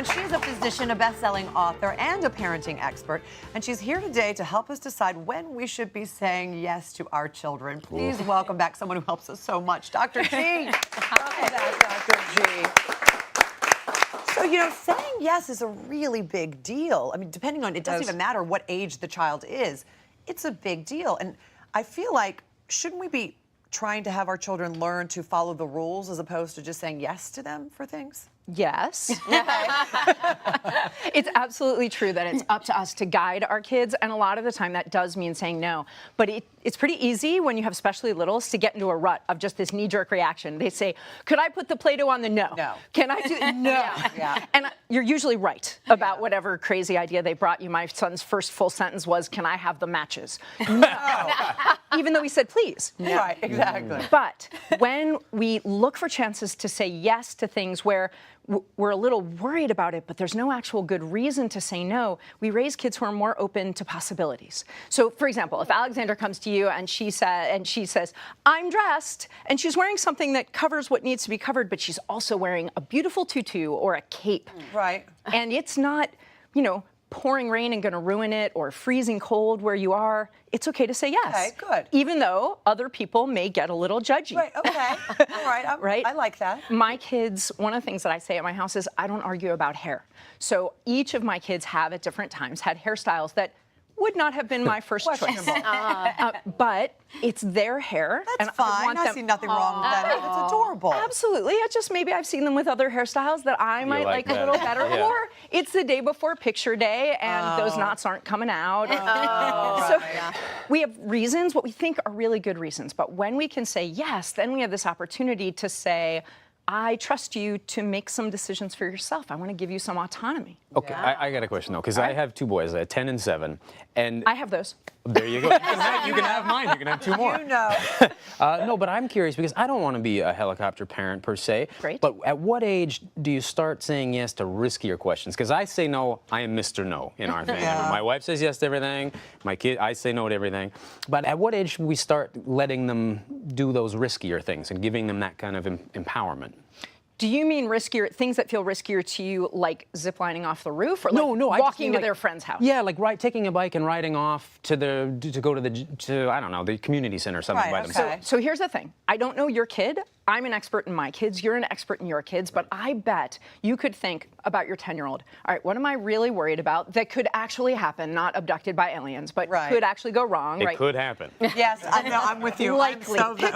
Sullivan. She is a physician, a best-selling author, and a parenting expert. And she's here today to help us decide when we should be saying yes to our children. Please welcome back someone who helps us so much, Dr. G. Welcome back, Dr. G. So, you know, saying yes is a really big deal. I mean, depending on, it doesn't even matter what age the child is, it's a big deal. And I feel like, shouldn't we be trying to have our children learn to follow the rules as opposed to just saying yes to them for things? Yes. It's absolutely true that it's up to us to guide our kids, and a lot of the time that does mean saying no. But it's pretty easy when you have especially littles to get into a rut of just this knee-jerk reaction. They say, could I put the Play-Doh on the no? No. Can I do no? Yeah. And you're usually right about whatever crazy idea they brought you. My son's first full sentence was, can I have the matches? No. Even though he said please. No. Right, exactly. But when we look for chances to say yes to things where we're a little worried about it, but there's no actual good reason to say no, we raise kids who are more open to possibilities. So, for example, if Alexandra comes to you and she says, I'm dressed, and she's wearing something that covers what needs to be covered, but she's also wearing a beautiful tutu or a cape. Right. And it's not, you know, pouring rain and going to ruin it, or freezing cold where you are, it's okay to say yes. Okay, good. Even though other people may get a little judgy. Right, okay. All right, right? I like that. My kids, one of the things that I say at my house is I don't argue about hair. So each of my kids have at different times had hairstyles that would not have been my first choice. But it's their hair. That's and fine. I see nothing wrong with that. It's adorable. Absolutely. It's just maybe I've seen them with other hairstyles that I might like a little better. Or it's the day before picture day and those knots aren't coming out. We have reasons, what we think are really good reasons. But when we can say yes, then we have this opportunity to say, I trust you to make some decisions for yourself. I want to give you some autonomy. Okay, I got a question though, because I have two boys, 10 and 7, and I have those. There you go. You can have mine. You can have two more. You know. No, but I'm curious because I don't want to be a helicopter parent per se. Great. But at what age do you start saying yes to riskier questions? Because I say no, I am Mr. No in our family. My wife says yes to everything. My kid, I say no to everything. But at what age should we start letting them do those riskier things and giving them that kind of empowerment? Do you mean riskier, things that feel riskier to you, like ziplining off the roof, or no, walking to their friend's house? Yeah, like taking a bike and riding off to go to I don't know, the community center or something by themselves. So here's the thing. I don't know your kid. I'm an expert in my kids. You're an expert in your kids. But I bet you could think about your 10-year-old. All right, what am I really worried about that could actually happen, not abducted by aliens, but could actually go wrong, It could happen. Yes, I know, I'm with you. Likely. I'm so Pick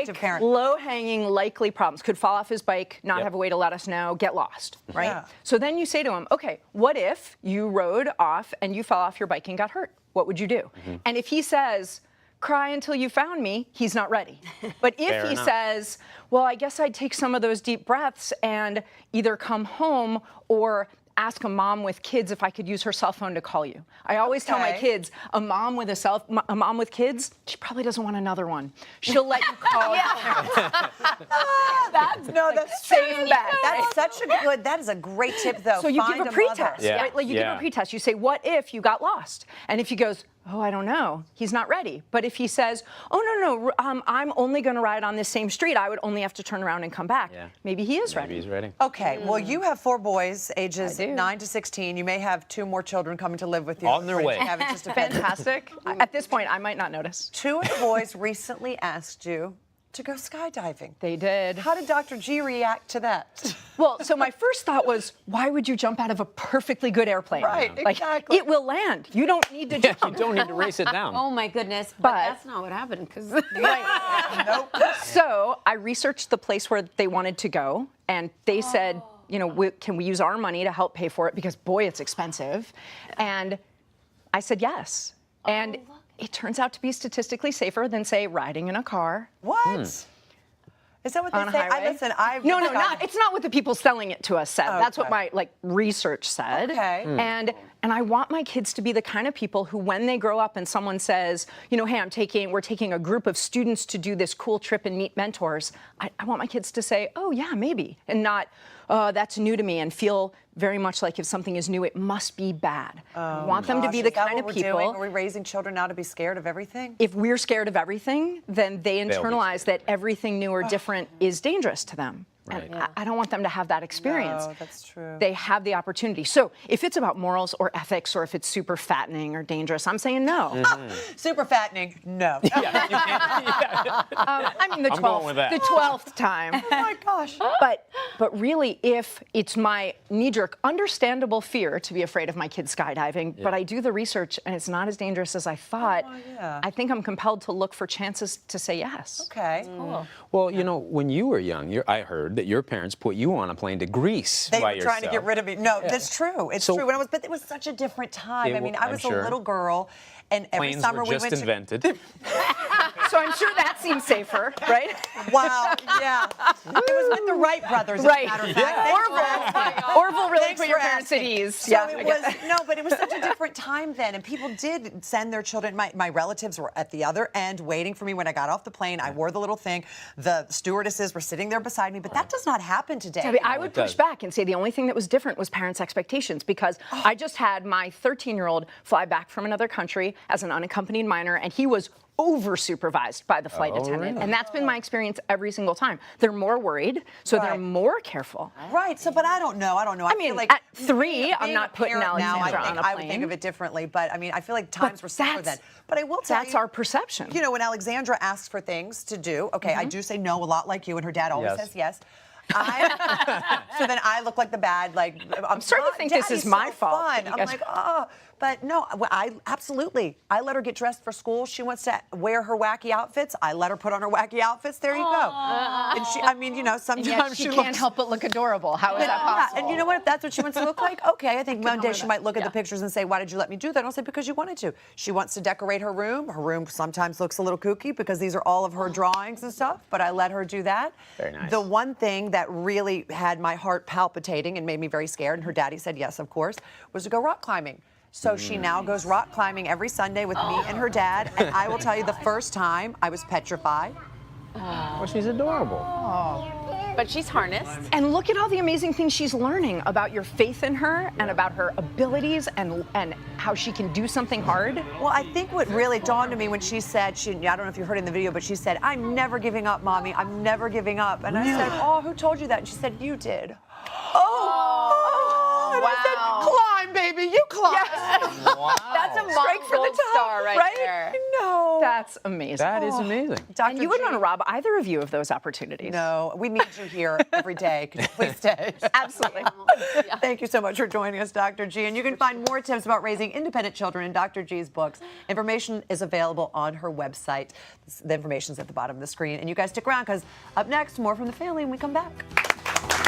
the parent. low-hanging likely problems. Could fall off his bike, not have a way to let us know, get lost, right? Yeah. So then you say to him, okay, what if you rode off and you fell off your bike and got hurt? What would you do? And if he says, cry until you found me, he's not ready. But if he says, well, I guess I'd take some of those deep breaths and either come home or ask a mom with kids if I could use her cell phone to call you. I always tell my kids, a mom with kids, she probably doesn't want another one. She'll let you call. That's safe bet. That's such a good. That is a great tip, though. So you give a pretest, right? Like you give a Yeah. pretest. You say, "What if you got lost?" And if he goes, "Oh, I don't know," he's not ready. But if he says, "Oh no, I'm only going to ride on this same street. I would only have to turn around and come back," maybe he is ready. Maybe he's ready. Okay. Well, you have 4 boys, ages 9 to 16. You may have 2 more children coming to live with you. On their way. Have it just depends. Fantastic. At this point, I might not notice. 2 of the boys recently asked you to go skydiving. They did. How did Dr. G react to that? Well, so my first thought was, why would you jump out of a perfectly good airplane? Right, Like, exactly. it will land. You don't need to jump. You don't need to race it down. Oh my goodness, but that's not what happened. Nope. So I researched the place where they wanted to go, and they said, you know, can we use our money to help pay for it? Because boy, it's expensive. And I said yes. And it turns out to be statistically safer than, say, riding in a car. What? Is that what they On a say? highway? No, it's not what the people selling it to us said. Okay. That's what my research said. Okay. And I want my kids to be the kind of people who, when they grow up and someone says, you know, hey, we're taking a group of students to do this cool trip and meet mentors, I want my kids to say, oh yeah, maybe, and not, that's new to me, and feel very much like if something is new, it must be bad. I want them to be the kind of people. Are we raising children now to be scared of everything? If we're scared of everything, then they internalize that everything new or different is dangerous to them. Right. And I don't want them to have that experience. No, that's true. They have the opportunity. So if it's about morals or ethics, or if it's super fattening or dangerous, I'm saying no. Super fattening, no. I mean, the I'm going with 12th, that. the 12th time. Oh my gosh. But really, if it's my knee-jerk, understandable fear to be afraid of my kids skydiving, but I do the research and it's not as dangerous as I thought, yeah. I think I'm compelled to look for chances to say yes. Okay. Cool. Well, you know, when you were young, I heard that your parents put you on a plane to Greece They by were trying to get yourself. rid of me. No, that's true. It's So- true. But it was such a different time. I mean, I I'm was sure. a little girl, and every Planes summer were we just went invented. So I'm sure that seems safer, right? to. Wow. Yeah. It was with the Wright brothers. As Right. a matter of fact. Thanks for asking. Orville really Thanks put your for parents at asking. ease. So it was but it was such a different time then, and people did send their children. My relatives were at the other end waiting for me when I got off the plane. I wore the little thing. The stewardesses were sitting there beside me, but that does not happen today. Debbie, I would it does. push back and say the only thing that was different was parents' expectations, because I just had my 13-year-old fly back from another country as an unaccompanied minor, and he was over-supervised by the flight attendant. really? And that's been my experience every single time. They're more worried, so they're Right. more careful. Right. So, but I don't know. I mean, feel like at 3, I'm being not a putting parent now, Alexandra I think on a I would think plane. of it differently. But I mean, I feel like times were simpler then. that's- But I will tell you, That's our perception. You know, when Alexandra asks for things to do, okay, I do say no a lot like you, and her dad always Yes. says yes. So then I look like the bad, like I'm starting to think this is my fault. Fun. You I'm guys- like, oh, but no, I absolutely. I let her get dressed for school. She wants to wear her wacky outfits. I let her put on her wacky outfits. There you go. And she, I mean, you know, sometimes Yet she can't looks- help but look adorable. How is that yeah, possible? and you know what? If that's what she wants to look like, okay. I think one day she might look at the pictures and say, "Why did you let me do that?" I'll say, "Because you wanted to." She wants to decorate her room. Her room sometimes looks a little kooky because these are all of her drawings and stuff. But I let her do that. Very nice. The one thing that really had my heart palpitating and made me very scared, and her daddy said yes, of course, was to go rock climbing. So she now goes rock climbing every Sunday with me and her dad. And I will tell you, the first time I was petrified. Well, she's adorable. But she's harnessed. And look at all the amazing things she's learning about your faith in her and about her abilities and how she can do something hard. Well, I think what really dawned on me when she said, I don't know if you heard in the video, but she said, "I'm never giving up, Mommy. I'm never giving up." And I said, "Oh, who told you that?" And she said, "You did." Oh, and I said, wow. "Climb, baby, you climb." Wow. That's a mom Straight for the gold top, star right there. No. That's amazing. That is amazing. Dr. And you wouldn't G. want to rob either of you of those opportunities. No, we need you here every day. Could you please stay? Absolutely. Thank you so much for joining us, Dr. G. And you can find more tips about raising independent children in Dr. G's books. Information is available on her website. The information is at the bottom of the screen. And you guys stick around because up next, more from the family when we come back.